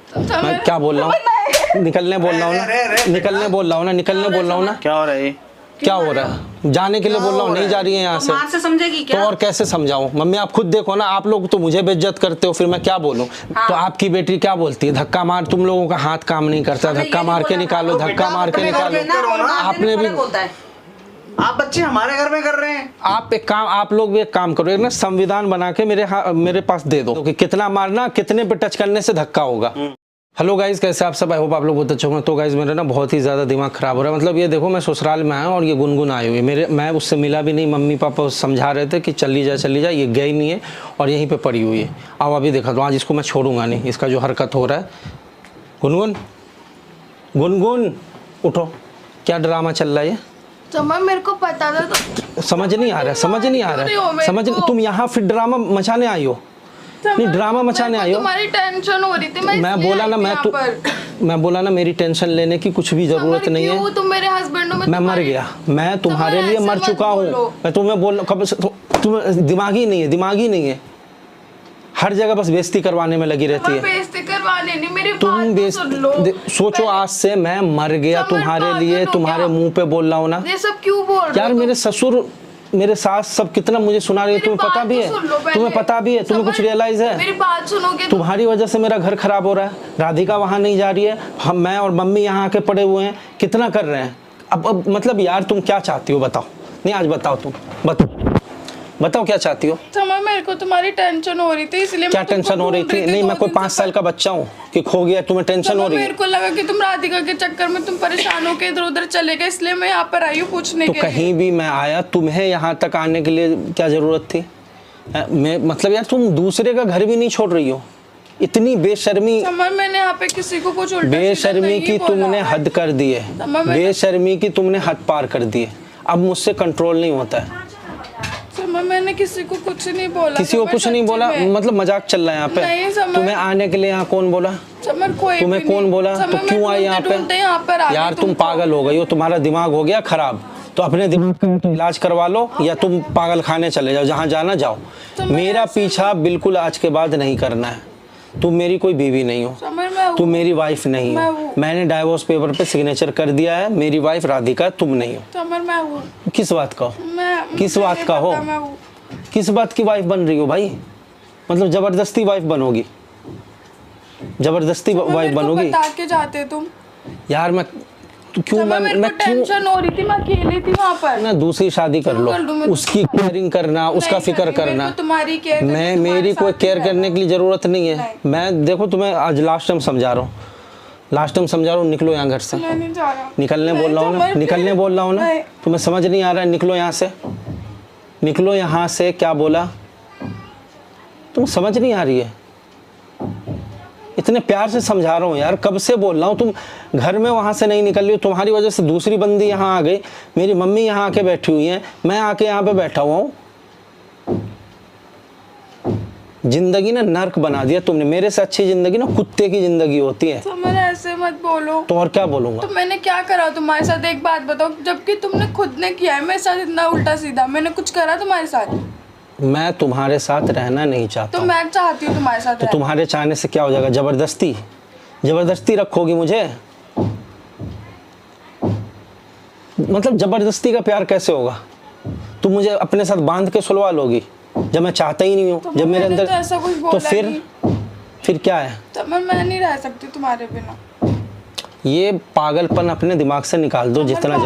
मैं क्या बोल रहा हूँ? निकलने बोल रहा हूँ ना, निकलने बोल रहा हूँ ना, निकलने बोल रहा हूँ ना। क्या हो रहा है? क्या हो रहा है? जाने के लिए बोल रहा हूँ, नहीं जा रही है यहाँ से। माँ से समझेगी क्या? तो और कैसे समझाऊं? मम्मी आप खुद देखो ना, आप लोग तो मुझे बेइज्जत करते हो, फिर मैं क्या बोलूं? तो आपकी बेटी क्या बोलती है? धक्का मार, तुम लोगों का हाथ काम नहीं करता, धक्का मार के निकालो, धक्का मार के निकालो। आपने भी, आप बच्चे हमारे घर में कर रहे हैं। आप एक काम, आप लोग भी एक काम करो, एक ना संविधान बना के मेरे पास दे दो कि कितना मारना, कितने पे टच करने से धक्का होगा। हेलो गाइस, कैसे आप सब? आई होप आप लोग बहुत अच्छे होंगे। तो गाइस मेरा ना बहुत ही ज़्यादा दिमाग ख़राब हो रहा है। मतलब ये देखो, मैं ससुराल में आया और ये गुनगुन आई हुई है। मैं उससे मिला भी नहीं। मम्मी पापा समझा रहे थे कि चली जा, ये गई नहीं है और यहीं पे पड़ी हुई है। अब अभी देखा तो आज इसको मैं छोड़ूंगा नहीं, इसका जो हरकत हो रहा है। गुनगुन, गुनगुन उठो, क्या ड्रामा चल रहा है ये? मेरे को पता था तो समझ नहीं आ रहा, समझ नहीं आ रहा, समझ। तुम यहाँ फिर ड्रामा मचाने आई हो? नहीं, ड्रामा मचाने आई हो। तुम्हारी टेंशन हो रही थी, मैं बोला ना, मैं बोला ना, मेरी टेंशन लेने की कुछ भी जरूरत नहीं है। तुम मेरे हस्बैंड हो, मैं मर गया, मैं तुम्हारे लिए मर चुका हूँ। मैं तुम्हें बोल कब से, तुम दिमागी नहीं है, दिमागी नहीं है। हर जगह बस बेइज्जती करवाने में लगी रहती है। बेइज्जती करवाने नहीं, मेरी तुम बात तो सुन लो। सोचो, आज से मैं मर गया तुम्हारे लिए, तुम्हारे मुंह पे बोल रहा हूँ ना। ये सब क्यों बोल रहे हो? यार मेरे ससुर, मेरे सास सब कितना मुझे सुना रही है, तुम्हें पता भी है? तुम्हें पता भी है? तुम्हें कुछ रियलाइज है? मेरी बात सुनोगे? तुम्हारी वजह से मेरा घर खराब हो रहा है। राधिका वहां नहीं जा रही है, हम, मैं और मम्मी यहाँ आके पड़े हुए हैं, कितना कर रहे हैं। अब मतलब यार तुम क्या चाहती हो बताओ? नहीं आज बताओ, तुम बताओ क्या चाहती हो? मेरे को तुम्हारी टेंशन हो रही थी, इसलिए क्या टेंशन हो रही थी? नहीं, मैं कोई 5 साल का बच्चा हूँ कि खो गया, तुम्हें टेंशन हो रही है? मेरे को लगा कि तुम राधिका के चक्कर में तुम परेशान हो के इधर उधर चले गए, इसलिए मैं यहाँ पर आई हूँ पूछने के लिए। कहीं भी मैं आया, तुम्हें यहाँ तक आने के लिए क्या जरूरत थी? मैं मतलब यार तुम दूसरे का घर भी नहीं छोड़ रही हो, इतनी बेशर्मी। मैंने यहाँ पे किसी को कुछ उल्टा बेशर्मी की तुमने हद कर दी है, बेशर्मी की तुमने हद पार कर दी है। अब मुझसे कंट्रोल नहीं होता है। मैंने किसी को कुछ नहीं बोला। किसी को कुछ नहीं बोला? मतलब मजाक चल रहा है यहाँ पे? तुम्हें आने के लिए यहाँ कौन बोला? तुम्हें कौन बोला? तो क्यों आई यहाँ पे? यार तुम पागल हो गई हो, तुम्हारा दिमाग हो गया खराब। तो अपने दिमाग का इलाज करवा लो या तुम पागल खाने चले जाओ, जहाँ जाना जाओ। मेरा पीछा बिल्कुल आज के बाद नहीं करना है। तुम मेरी कोई बीवी नहीं हो, तुम मेरी वाइफ नहीं हो। मैंने डाइवोर्स पेपर पे सिग्नेचर कर दिया है। मेरी वाइफ राधिका तुम नहीं हो। किस बात का हो? किस बात का हो? किस बात की वाइफ बन रही हो भाई? मतलब जबरदस्ती वाइफ बनोगी? जबरदस्ती वाइफ बनोगी? बता के जाते तुम। यार मैं क्यों, मैं टेंशन हो रही थी, मैं अकेली थी वहाँ पर ना। दूसरी शादी कर लो, उसकी केयरिंग करना, उसका फिक्र करना। तुम्हारी केयर, मैं मेरी कोई केयर करने के लिए जरूरत नहीं है। मैं देखो तुम्हें आज लास्ट टाइम समझा रहा हूँ, लास्ट टाइम समझा रहा हूँ, निकलो यहाँ घर से। नहीं जा रहा। निकलने बोल रहा हूँ ना, निकलने बोल रहा हूँ ना। तुम्हें समझ नहीं आ रहा है? निकलो यहाँ से, निकलो यहाँ से। क्या बोला? तुम समझ नहीं आ रही है? इतने प्यार से समझा रहा हूँ यार, कब से बोल रहा हूँ। तुम घर में वहाँ से नहीं निकल रही हो, तुम्हारी वजह से दूसरी बंदी यहाँ आ गई। मेरी मम्मी यहाँ आके बैठी हुई है, मैं आके यहाँ पे बैठा हुआ हूँ। जिंदगी ना नर्क बना दिया तुमने। मेरे से अच्छी जिंदगी ना कुत्ते की जिंदगी होती है। तो मैंने ऐसे मत बोलो। तो और क्या बोलूँगा? तो मैंने क्या करा तुम्हारे साथ? एक बात बताओ, जबकि तुमने खुद ने किया है मेरे साथ इतना उल्टा सीधा। मैंने कुछ करा तुम्हारे साथ? मैं तुम्हारे साथ रहना नहीं चाहता। तो मैं चाहती हूँ तुम्हारे साथ। तो तुम्हारे चाहने से क्या हो जाएगा? जबरदस्ती, जबरदस्ती रखोगी मुझे? मतलब जबरदस्ती का प्यार कैसे होगा? तुम मुझे अपने साथ बांध के सुलवा लोगी जब मैं चाहता ही नहीं हूँ? तो जब मेरे अंदर तो ऐसा कुछ बोला तो फिर क्या है? तो मैं नहीं रह सकती तुम्हारे बिना। ये पागलपन अपने दिमाग से निकाल दो जितना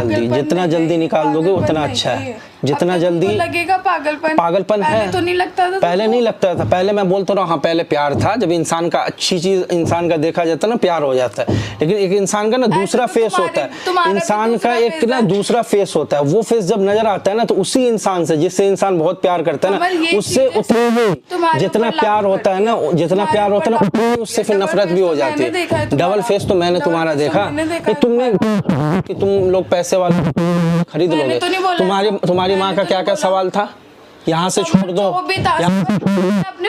जल्दी निकाल दोगे उतना अच्छा है। जितना जल्दी लगेगा पागलपन है। तो नहीं लगता था? पहले नहीं लगता था। पहले मैं बोलता रहा, हाँ पहले प्यार था। जब इंसान का अच्छी चीज इंसान का देखा जाता है ना, प्यार हो जाता है। लेकिन एक इंसान का ना दूसरा फेस होता है। इंसान का एक ना दूसरा फेस होता है। वो फेस जब नजर आता है ना, तो उसी इंसान से, जिससे इंसान बहुत प्यार करता है ना, उससे उतना जितना प्यार होता है ना, जितना प्यार होता है ना, उससे फिर नफरत भी हो जाती है। डबल फेस तो मैंने तुम्हारा देखा। तुमने कि तुम लोग पैसे वाले खरीद लोगे। तुम्हारी माँ का क्या क्या सवाल था? यहाँ से छोड़ दो,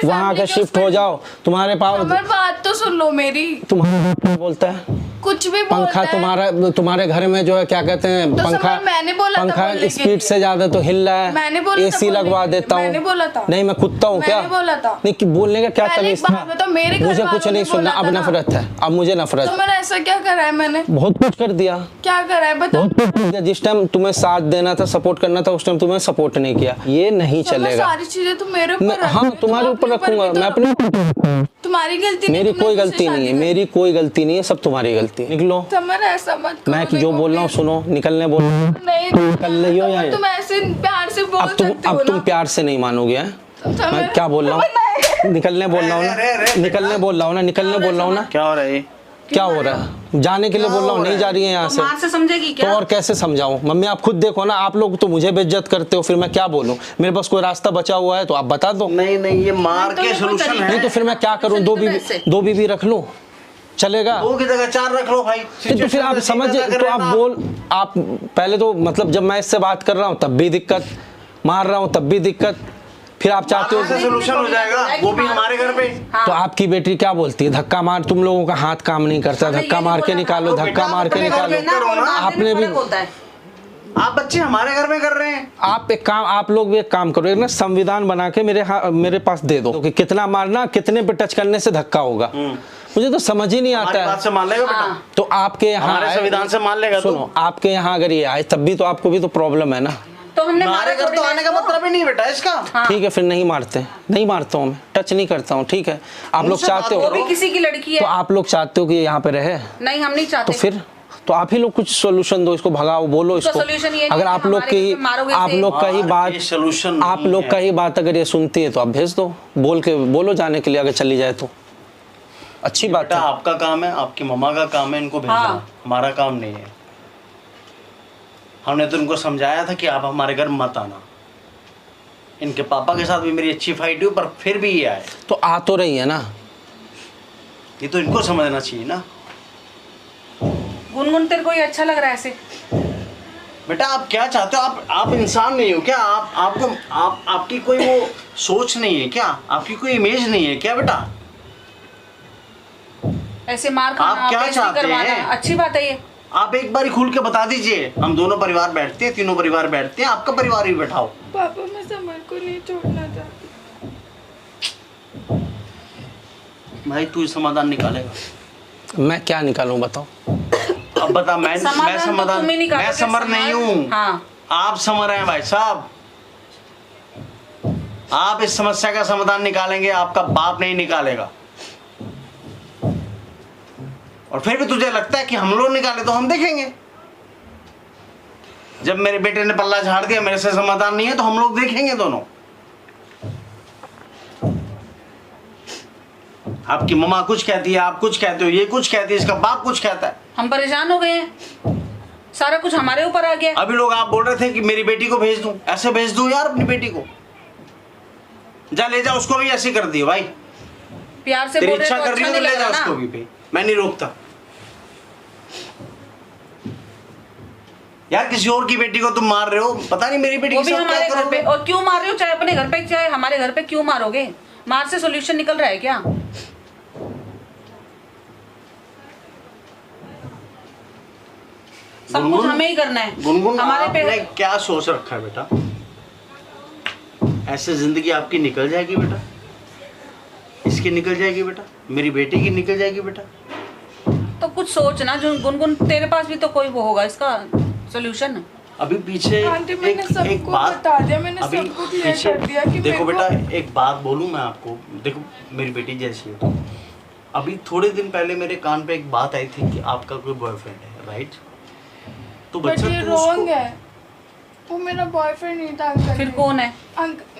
वहाँ का शिफ्ट हो जाओ। तुम्हारे पास बात तो सुन लो मेरी। तुम्हारा बाप क्या बोलता है? कुछ भी पंखा बोलता है। तुम्हारे घर में जो है क्या कहते हैं, तो पंखा मैंने बोला था पंखा बोलने के स्पीड लिए। से ज्यादा तो हिल रहा है, मैंने बोला था एसी बोलने लगवा के लिए। देता हूँ। मैंने बोला था। नहीं मैं कुत्ता हूँ क्या? मैंने बोला था। नहीं कि बोलने का क्या पहले तमीज एक बात बताओ, मेरे घर मुझे कुछ वालों ने नहीं सुनना, बोला अब था ना। नफरत है, अब मुझे नफरत। तो मैंने ऐसा क्या करा है? मैंने बहुत कुछ कर दिया। क्या करा है बताओ। बहुत कुछ कर दिया। जिस टाइम तुम्हें साथ देना था, सपोर्ट करना था, उस टाइम तुम्हें सपोर्ट नहीं किया। ये नहीं चलेगा। सारी चीजें तो मेरे ऊपर रख हाँ दो, तुम्हारे तुम ऊपर अपने रखूंगा भी मैं, तो अपने तुम्हारी गलती नहीं, मेरी तुमने कोई मुझसे गलती नहीं है, शादी मेरी कोई गलती नहीं है, सब तुम्हारी गलती। निकलो। समर ऐसा मत करो, मैं जो देखो बोल रहा हूँ please। सुनो, निकलने बोल रहा हूँ। नहीं निकल रही हो या तुम ऐसे प्यार से बोल सकते हो अब तुम ना। प्यार से नहीं मानोगे हैं? समर, मैं क्या बोल रहा हूँ? निकलने बोल रहा हूँ ना, निकलने बोल रहा हूँ ना, निकलने बोल रहा हूँ ना। क्या हो रहा है? क्या हो रहा है? जाने के लिए बोल रहा हूँ, नहीं जा रही है यहाँ से। माँ से समझेगी तो क्या? और कैसे समझाऊं? मम्मी आप खुद देखो ना, आप लोग तो मुझे बेइज्जत करते हो, फिर मैं क्या बोलूं? मेरे पास कोई रास्ता बचा हुआ है तो आप बता दो। नहीं नहीं, ये मार तो के ये कोई सोल्यूशन तरीका है। नहीं तो फिर मैं क्या करूं? दो बीबी रख लूं, चलेगा? दो की जगह 4 रख लो भाई। तो फिर आप समझ, तो आप पहले तो मतलब जब मैं इससे बात कर रहा हूँ तब भी दिक्कत, मार रहा हूँ तब भी दिक्कत, फिर आप चाहते हो सोल्यूशन हो जाएगा, वो भी हमारे घर पे। तो आपकी बेटी क्या बोलती है? धक्का मार, तुम लोगों का हाथ काम नहीं करता, धक्का मार के निकालो, धक्का मार के निकालो। आपने भी, आप बच्चे हमारे घर में कर रहे हैं। आप लोग भी एक काम करो, एक ना संविधान बना के मेरे पास दे दो कि कितना मारना, कितने पे टच करने से धक्का होगा। मुझे तो समझ ही नहीं आता हमारी बात है। से मान लेगा बेटा? तो आपके यहाँ हमारे आए- संविधान से मान लेगा? सुनो, आपके यहाँ अगर ये आए तब भी तो आपको भी तो प्रॉब्लम है ना। तो हमने हमारे घर तो आने का मतलब ही नहीं बेटा इसका। ठीक है फिर नहीं मारते, नहीं मारता हूँ मैं, टच नहीं करता हूँ, ठीक है। आप लोग मुझसे चाहते बात वो हो, भी किसी की लड़की तो है। आप लोग चाहते हो कि ये यहाँ पे रहे, नहीं हम नहीं तो चाहते। फिर तो आप ही लोग कुछ सोल्यूशन दो, इसको भगाओ, बोलो इसको। solution ये नहीं अगर है आप कि लोग हमारे की घर पे मारोगे आप इसे। लोग का ही बात, ये solution आप नहीं लोग है। का ही बात अगर ये सुनती है तो आप भेज दो, बोलो जाने के लिए, अगर चली जाए तो अच्छी बात बेटा है। आपका काम है, आपकी मम्मा का काम है इनको भेजना, हाँ। हमारा काम नहीं है। हमने तो इनको समझाया था कि आप हमारे घर मत आना। इनके पापा के साथ भी मेरी अच्छी फाइट हुई, पर फिर भी ये आए। तो आ तो रही है ना। ये तो इनको समझना चाहिए ना। गुनगुन तेरे को ये अच्छा लग रहा है ऐसे? बेटा आप क्या चाहते हो? आप इंसान नहीं हो क्या? आपकी कोई वो सोच नहीं है क्या? आपकी कोई इमेज नहीं है क्या बेटा? ऐसे मार खाना, आप क्या बेइज्जती चाहते करवाना, हैं? अच्छी बात है ये। आप एक बार खुल के बता दीजिए, हम दोनों परिवार बैठते हैं, तीनों परिवार बैठते हैं, आपका परिवार भी बैठाओ। पापा मैं समर को नहीं छोड़ना चाहती। भाई तू समाधान निकालेगा? मैं क्या निकालूं बताओ? अब बता। मैं समाधान तो तुम ही निकालोगे, मैं समर नहीं हूँ। हाँ। आप समर हैं भाई साहब। आप इस समस्या का समाधान निकालेंगे, आपका बाप नहीं निकालेगा। और फिर भी तुझे लगता है कि हम लोग निकाले तो हम देखेंगे। जब मेरे बेटे ने पल्ला झाड़ दिया, मेरे से समाधान नहीं है, तो हम लोग देखेंगे दोनों। आपकी मम्मा कुछ कहती है, आप कुछ कहते हो, ये कुछ कहती है, इसका बाप कुछ कहता है। हम परेशान हो गए हैं, सारा कुछ हमारे ऊपर आ गया। अभी लोग आप बोल रहे थे कि मेरी बेटी को भेज दूं, ऐसे भेज दूं यार अपनी बेटी को? जा ले जा, उसको भी ऐसे कर दियो भाई। प्यार से तेरी बोल रहे इच्छा तो कर रही अच्छा हो तो नहीं ले लग जा रहा उसको ना। भी पे, मैं नहीं रोकता यार। किसी और की बेटी को तुम मार रहे हो, पता नहीं मेरी बेटी वो के भी साथ हमारे क्या घर पे। करोगे? और क्यों मार रहे हो? चाहे अपने घर पे चाहे हमारे घर पे, क्यों मारोगे? मार से सॉल्यूशन निकल रहा है क्या? सब कुछ गुनगुन, हमें ही करना है। गुनगुन हमारे आपने पे क्या सोच रखा है बेटा? ऐसे जिंदगी आपकी निकल जाएगी बेटा, इसकी निकल जाएगी बेटा, मेरी बेटी की निकल जाएगी बेटा। तो कुछ सोच ना जो गुनगुन, तेरे पास भी तो कोई वो होगा इसका सॉल्यूशन। अभी पीछे आंटी मैंने एक सबको बात बता दिया, मैंने अभी सबको क्लियर पीछे कर दिया कि देखो मेरे बेटा, को- एक बात बोलूं मैं आपको। देखो मेरी बेटी जैसी है, अभी थोड़े दिन पहले मेरे कान पे एक बात आई थी कि आपका कोई बॉयफ्रेंड है, राइट? तो बट बच्चा ये तू रॉन्ग उसको है, वो मेरा बॉयफ्रेंड नहीं था अंकल। फिर कौन है?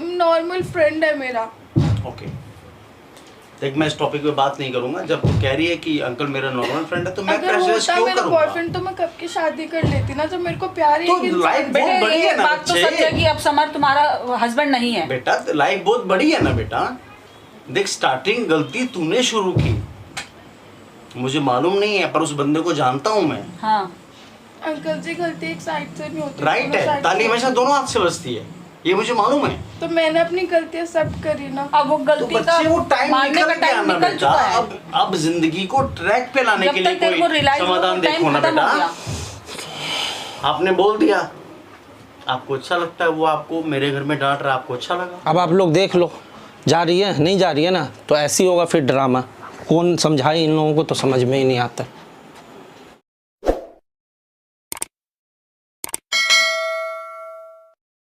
नॉर्मल फ्रेंड है मेरा। ओके देख, मैं इस टॉपिक पे बात नहीं करूंगा। जब तू कह रही है कि अंकल मेरा नॉर्मल फ्रेंड है, तो मैं अगर प्रेशराइज होता क्यों मेरा करूंगा? बॉयफ्रेंड तो मैं कब की शादी कर लेती ना, जब मेरे को प्यार ही तो एक इंसान लाइफ से- बहुत बेटे बड़ी ये है ना बात तो बच्चे। सच है कि अब समर तुम्हारा हस्बैंड नहीं है। बेटा लाइफ बहुत बड़ी है ना बेटा। देख स्टार्टिंग गलती तूने शुरू की, मुझे मालूम नहीं है, पर उस बंदे को जानता हूं मैं। हाँ अंकल जी गलती एक साइड से नहीं होती, राइट दोनों है, साइड ताली से हमेशा दोनों हाथ से बजती है। ये मुझे मालूम है। तो मैंने अपनी गलती एक्सेप्ट करी ना। अब वो तो गलती का बच्चे वो टाइम मारने निकल का गया टाइम ना निकल बेटा। चुका है। अब जिंदगी को ट्रैक पे लाने के जब लिए तक तेरे को कोई रियलाइज समाधान देखो ना बेटा। आपने बोल दिया, आपको अच्छा लगता है वो, आपको मेरे घर में डांट रहा है, आपको अच्छा लगा। अब आप लोग देख लो, जा रही है नहीं जा रही है ना, तो ऐसी होगा फिर ड्रामा। कौन समझाए इन लोगों को, तो समझ में ही नहीं आता।